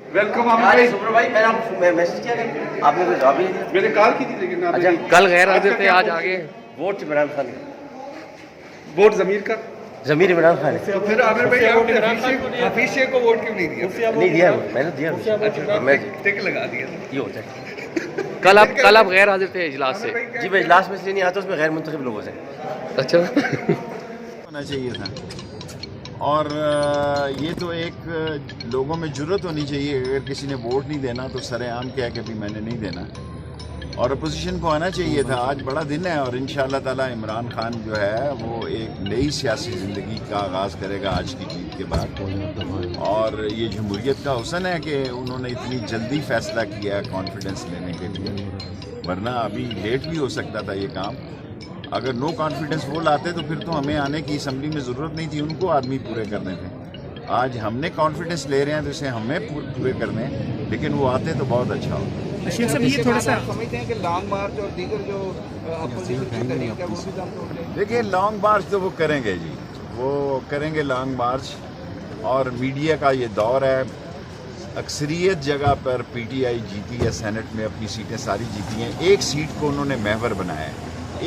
Welcome Aamir भाई। सुब्र भाई, मैंने आपको मैसेज किया कि आपने कोई जवाब ही नहीं दिया। मैंने कॉल की थी लेकिन आप अच्छा, कल गैर हाजिर थे, आज आगे। वोट इमरान खान का। वोट जमीर का। जमीर इमरान खान है। तो फिर आमिर भाई आपने हफीज शेख को वोट क्यों नहीं दिया? नहीं दिया, मैंने दिया। अच्छा, मैं टिक लगा दिया। ये होता है। कल आप गैर हाजिर थे इजलास से। जी, मैं इजलास में इसलिए नहीं आता, उसमें गैर मुंतखब लोगों से। अच्छा। होना चाहिए था। और ये तो एक लोगों में जुर्रत होनी चाहिए, अगर किसी ने वोट नहीं देना तो सरेआम कह के भी मैंने नहीं देना, और अपोजिशन को आना चाहिए था। आज बड़ा दिन है और इंशाअल्लाह ताला इमरान खान जो है वो एक नई सियासी ज़िंदगी का आगाज़ करेगा आज की जीत के बाद। और ये जमहूरियत का हुस्न है कि उन्होंने इतनी जल्दी फैसला किया है कॉन्फिडेंस लेने के लिए, वरना अभी लेट भी हो सकता था ये काम। अगर नो कॉन्फिडेंस वो लाते तो फिर तो हमें आने की असम्बली में ज़रूरत नहीं थी, उनको आदमी पूरे करने थे। आज हमने कॉन्फिडेंस ले रहे हैं तो इसे हमें पूरे करने हैं, लेकिन वो आते तो बहुत अच्छा होता। शेख साहब, ये थोड़ा सा समझते हैं कि लॉन्ग मार्च और दीगर जो अपोजिशन की तहरीक है वो भी दम तोड़ देंगे। देखिए, लॉन्ग मार्च तो वो करेंगे जी, वो करेंगे लॉन्ग मार्च। और मीडिया का ये दौर है, अक्सरियत जगह पर पीटीआई जीती है, सेनेट में अपनी सीटें सारी जीती हैं। एक सीट को उन्होंने महवर बनाया है,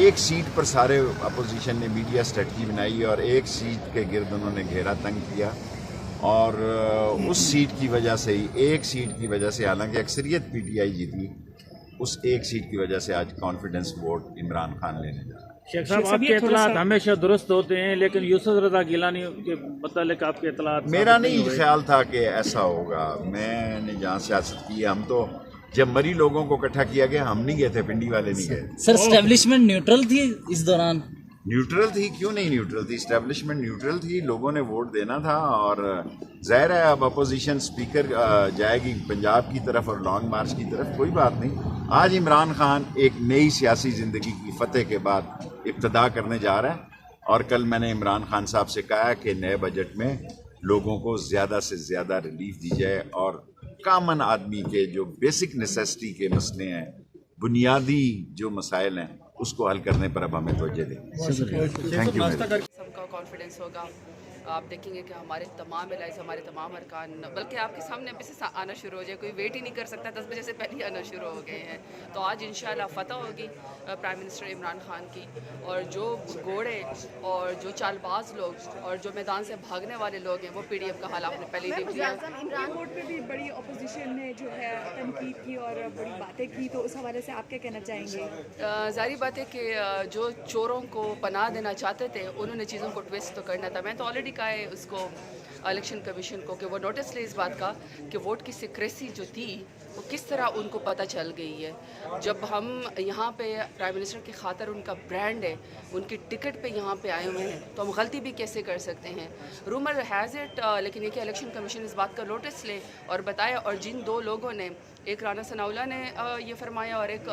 एक सीट पर सारे अपोजिशन ने मीडिया स्ट्रेटजी बनाई और एक सीट के गिर्द उन्होंने घेरा तंग किया। और उस सीट की वजह से ही, एक सीट की वजह से, हालांकि अक्सरियत पीटीआई जीती, उस एक सीट की वजह से आज कॉन्फिडेंस वोट इमरान खान लेने जा रहा है। शेख साहब, आपके इतलात हमेशा दुरुस्त होते हैं, लेकिन यूसुफ रजा गिलानी के मतलब आपके इतलात मेरा नहीं ख्याल था कि ऐसा होगा। मैंने जहाँ सियासत की है, हम तो जब मरी लोगों को इकट्ठा किया गया, हम नहीं गए थे, पिंडी वाले नहीं गए। सर, एस्टेब्लिशमेंट न्यूट्रल थी इस दौरान? न्यूट्रल थी, क्यों नहीं न्यूट्रल थी? इस्टेब्लिशमेंट न्यूट्रल थी, लोगों ने वोट देना था। और ज़ाहिर है अब अपोजिशन स्पीकर जाएगी पंजाब की तरफ और लॉन्ग मार्च की तरफ, कोई बात नहीं। आज इमरान खान एक नई सियासी ज़िंदगी की फतेह के बाद इब्तदा करने जा रहा है। और कल मैंने इमरान खान साहब से कहा कि नए बजट में लोगों को ज़्यादा से ज़्यादा रिलीफ दी जाए और कॉमन आदमी के जो बेसिक नेसेसिटी के मसले हैं, बुनियादी जो मसाइल हैं, उसको हल करने पर अब हमें तवज्जो दें। Thank you. सबका कॉन्फिडेंस होगा। आप देखेंगे कि हमारे तमाम एलाइज, हमारे तमाम अरकान, बल्कि आपके सामने अभी से आना शुरू हो जाए, कोई वेट ही नहीं कर सकता, 10 बजे से पहले ही आना शुरू हो गए हैं। तो आज इंशाल्लाह फ़तह होगी प्राइम मिनिस्टर इमरान खान की, और जो घोड़े और जो चालबाज लोग और जो मैदान से भागने वाले लोग हैं वो पीडीएफ का हाल आपने पहले ही देख लिया। इमरान कोर्ट पे भी बड़ी अपोजिशन ने जो है तनकीद की और बड़ी बातें की, तो उस हवाले से आप क्या कहना चाहेंगे? ज़ाहिर बात है कि जो चोरों को पनाह देना चाहते थे उन्होंने चीज़ों को ट्विस्ट तो करना था। मैं तो ऑलरेडी कहा है उसको इलेक्शन कमीशन को कि वो नोटिस ले इस बात का कि वोट की सिक्रेसी जो थी वो किस तरह उनको पता चल गई है। जब हम यहाँ पे प्राइम मिनिस्टर की खातर उनका ब्रांड है, उनकी टिकट पे यहाँ पे आए हुए हैं, तो हम गलती भी कैसे कर सकते हैं? रूमर हैज़ इट, लेकिन ये कि इलेक्शन कमीशन इस बात का नोटिस ले और बताया। और जिन दो लोगों ने, एक राना सनाउल्लाह ने ये फरमाया और एक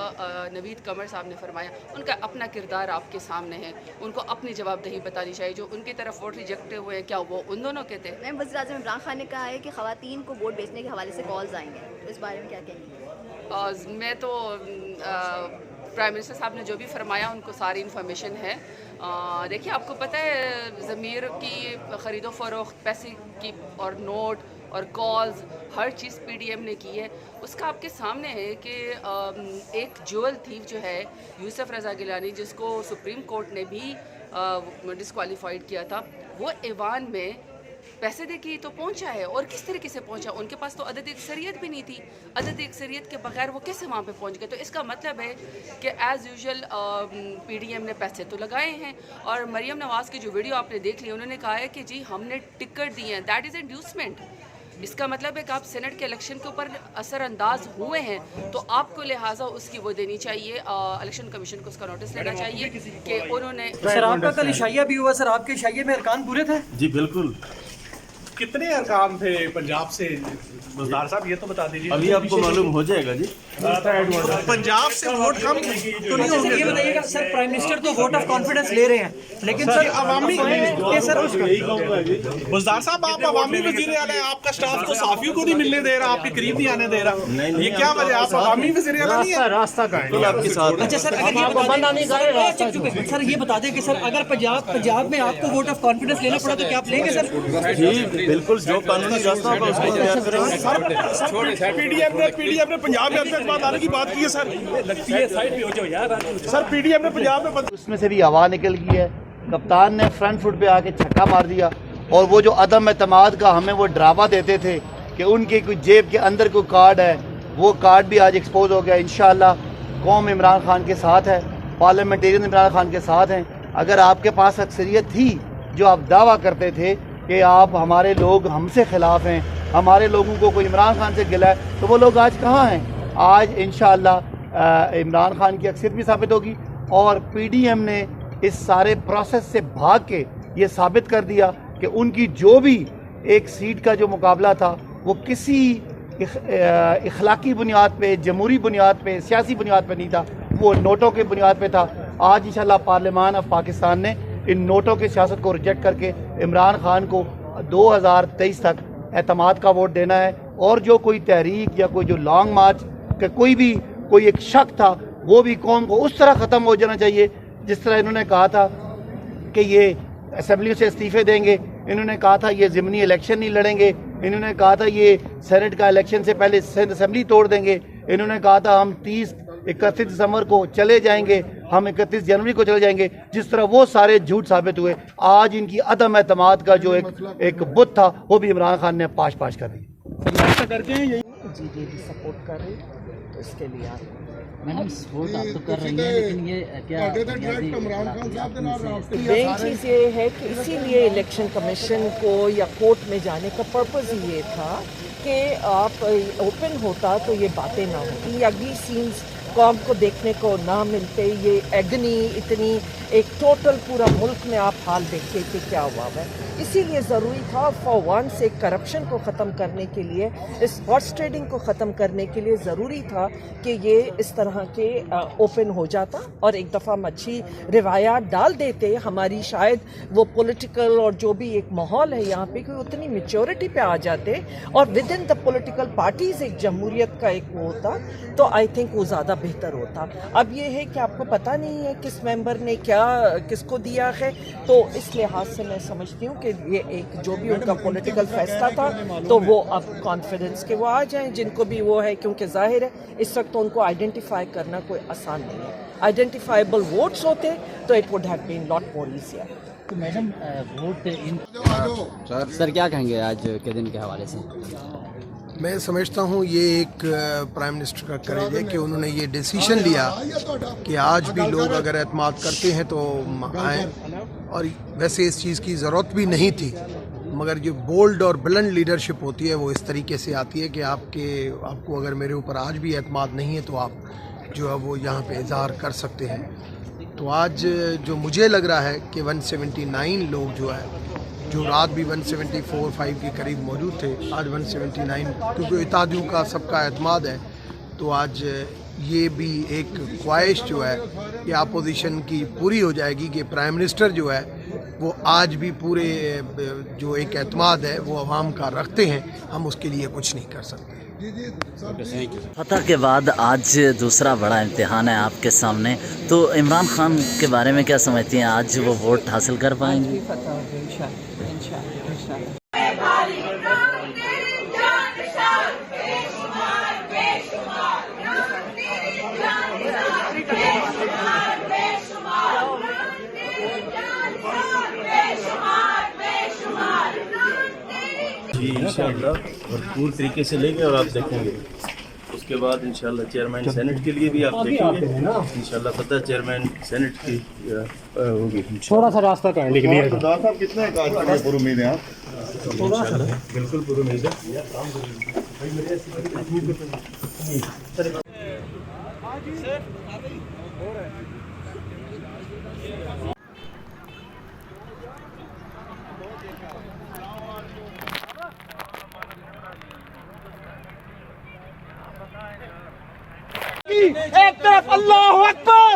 नवीद कमर साहब ने फरमाया, उनका अपना किरदार आपके सामने है, उनको अपनी जवाबदेही बतानी चाहिए। जो उनकी तरफ वोट रिजेक्ट हुए हैं, क्या वो उन दोनों के थे? मैम, वज़ीर-ए-आज़म इमरान खान ने कहा है कि ख़वातीन को वोट बेचने के हवाले से कॉल्स आएंगे, तो इस बारे में क्या कहेंगे? मैं तो प्राइम मिनिस्टर साहब ने जो भी फरमाया उनको सारी इन्फॉर्मेशन है। देखिए, आपको पता है ज़मीर की ख़रीदो फ़रोख्त, पैसे की और नोट और कॉल्स, हर चीज़ पीडीएम ने की है। उसका आपके सामने है कि एक ज्वेल थीफ जो है यूसुफ रज़ा गिलानी, जिसको सुप्रीम कोर्ट ने भी डिस्क्वालीफाइड किया था, वो ऐवान में पैसे दे के तो पहुंचा है। और किस तरीके से पहुंचा? उनके पास तो अदद अक्सरियत भी नहीं थी। अदद अक्सरियत के बगैर वो कैसे वहाँ पे पहुंच गए? तो इसका मतलब है कि एज़ यूजुअल पीडीएम ने पैसे तो लगाए हैं। और मरियम नवाज़ की जो वीडियो आपने देख ली, उन्होंने कहा है कि जी हमने टिकट दिए हैं, दैट इज़ इंड्यूसमेंट। इसका मतलब है कि आप सेनेट के इलेक्शन के ऊपर असरअंदाज हुए हैं, तो आपको लिहाजा उसकी वो देनी चाहिए, इलेक्शन कमीशन को उसका नोटिस लेना चाहिए कि उन्होंने। सर, आपका कल इशाइया भी हुआ, सर आपके इशाइये में अरकान पूरे थे? जी बिल्कुल। कितने अरकान थे पंजाब से मुज़दार साहब, ये तो बता दीजिए। अभी आपको मालूम हो जाएगा जी। पंजाब से वोट कम तो नहीं होंगे। ये बताइएगा सर, प्राइम मिनिस्टर तो वोट ऑफ कॉन्फिडेंस ले रहे हैं, लेकिन सर अवामी मुज़दार साहब, आप अवामी वज़ीर आला हैं, आपका स्टाफ तो साफियों को नहीं मिलने दे रहा, आपके करीब नहीं आने दे रहा, ये क्या वजह? आप अवामी वज़ीर आला नहीं है? रास्ता का है आपके साथ। अच्छा सर, अगर ये बता दें कि सर अगर पंजाब में आपको वोट ऑफ कॉन्फिडेंस लेना पड़ा तो क्या आप लेंगे सर? जी बिल्कुल जो कानूनी रास्ता होगा उसको इख्तियार करेंगे। सर पीडीएम ने पंजाब में अब बात आने की बात की है सर। लगती है साइड पे हो जाओ यार। सर पीडीएम ने पंजाब में उसमें से भी हवा निकल गई है। कप्तान ने फ्रंट फुट पे आके छक्का मार दिया, और वो जो अदम एतमाद का हमें वो ड्रामा देते थे कि उनकी कोई जेब के अंदर कोई कार्ड है, वो कार्ड भी आज एक्सपोज हो गया। इंशाअल्लाह कौम इमरान खान के साथ है, पार्लियामेंटेरियन इमरान खान के साथ हैं। अगर आपके पास अक्सरियत थी जो आप दावा करते थे कि आप हमारे लोग हमसे खिलाफ हैं, हमारे लोगों को कोई इमरान खान से गिला है, तो वो लोग आज कहाँ हैं? आज इंशाअल्लाह इमरान खान की अक्सरियत भी साबित होगी, और पीडीएम ने इस सारे प्रोसेस से भाग के ये साबित कर दिया कि उनकी जो भी एक सीट का जो मुकाबला था वो किसी इखलाकी बुनियाद पे, जमहूरी बुनियाद पे, सियासी बुनियाद पे नहीं था, वो नोटों के बुनियाद पे था। आज इंशाल्लाह पार्लियामान ऑफ पाकिस्तान ने इन नोटों की सियासत को रिजेक्ट करके इमरान खान को 2023 तक एतमाद का वोट देना है। और जो कोई तहरीक या कोई जो लॉन्ग मार्च का कोई एक शक था, वो भी कौम को उस तरह ख़त्म हो जाना चाहिए जिस तरह इन्होंने कहा था कि ये असेंबली से इस्तीफे देंगे, इन्होंने कहा था ये ज़िमनी इलेक्शन नहीं लड़ेंगे, इन्होंने कहा था ये सेनेट का इलेक्शन से पहले असेंबली तोड़ देंगे, इन्होंने कहा था हम 31 दिसंबर को चले जाएंगे, हम 31 जनवरी को चले जाएंगे। जिस तरह वो सारे झूठ साबित हुए, आज इनकी अदम एतमाद का जो एक बुत था वो भी इमरान खान ने पाश कर दी। जी सपोर्ट कर रही तो इसके लिए मैडम सपोर्ट आप तो कर रही हैं, लेकिन ये क्या मेन चीज़ ये है कि इसीलिए इलेक्शन कमीशन को या कोर्ट में जाने का पर्पज़ ये था कि आप ओपन होता तो ये बातें ना होती, ये अगली सीन्स कौम को देखने को ना मिलते, ये एगनी इतनी एक टोटल पूरा मुल्क में आप हाल देखते कि क्या हुआ है। इसीलिए ज़रूरी था फॉर वंस एक करप्शन को ख़त्म करने के लिए, इस हॉर्स ट्रेडिंग को ख़त्म करने के लिए ज़रूरी था कि ये इस तरह के ओपन हो जाता और एक दफ़ा हम अच्छी रिवायात डाल देते। हमारी शायद वो पॉलिटिकल और जो भी एक माहौल है यहाँ पे, कोई उतनी मेच्योरिटी पे आ जाते और with in the political parties एक जमहूरियत का एक वो होता, तो आई थिंक वो ज़्यादा बेहतर होता। अब ये है कि आपको पता नहीं है किस मेंबर ने क्या किसको दिया है, तो इस लिहाज से मैं समझती हूँ कि ये एक जो भी उनका पॉलिटिकल फैसला था, तो वो अब कॉन्फिडेंस के वो आ जाएं जिनको भी वो है, क्योंकि जाहिर है इस वक्त तो उनको आइडेंटिफाई करना कोई आसान नहीं है। आइडेंटिफाइबल वोट्स होते तो it would have been lot more easier. तो मैडम वोट इन सर क्या कहेंगे आज के दिन के हवाले से? मैं समझता हूँ ये एक प्राइम मिनिस्टर का करेज है कि उन्होंने ये डिसीजन लिया कि आज भी लोग अगर एतमाद करते हैं तो आएँ, और वैसे इस चीज़ की ज़रूरत भी नहीं थी, मगर जो बोल्ड और बुलंद लीडरशिप होती है वो इस तरीके से आती है कि आपको अगर मेरे ऊपर आज भी एतमाद नहीं है तो आप जो है वो यहाँ पे इज़हार कर सकते हैं। तो आज जो मुझे लग रहा है कि 179 लोग जो है, जो रात भी 174-5 के करीब मौजूद थे, आज 179, क्योंकि इत्तेहादियों का सबका एतमाद है, तो आज ये भी एक ख्वाहिश जो है कि अपोजिशन की पूरी हो जाएगी कि प्राइम मिनिस्टर जो है वो आज भी पूरे जो एक एतमाद है वो अवाम का रखते हैं, हम उसके लिए कुछ नहीं कर सकते। फतह के बाद आज दूसरा बड़ा इम्तिहान है आपके सामने, तो इमरान खान के बारे में क्या समझती हैं, आज वो वोट हासिल कर पाएंगे? जी इंशाअल्लाह भरपूर तरीके से लेंगे और आप देखेंगे उसके बाद इंशाअल्लाह चेयरमैन सेनेट के लिए भी आप देखेंगे इंशाअल्लाह। पता चेयरमैन सेनेट की होगी। थोड़ा सा रास्ता का है, साहब कितने पूरी उम्मीद है? बिल्कुल पूरी उम्मीद एक तरफ अल्लाह अकबर,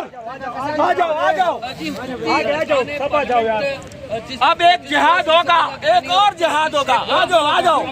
आ जाओ सब आ जाओ यार। अब एक जिहाद होगा, एक और जिहाद होगा, आ जाओ।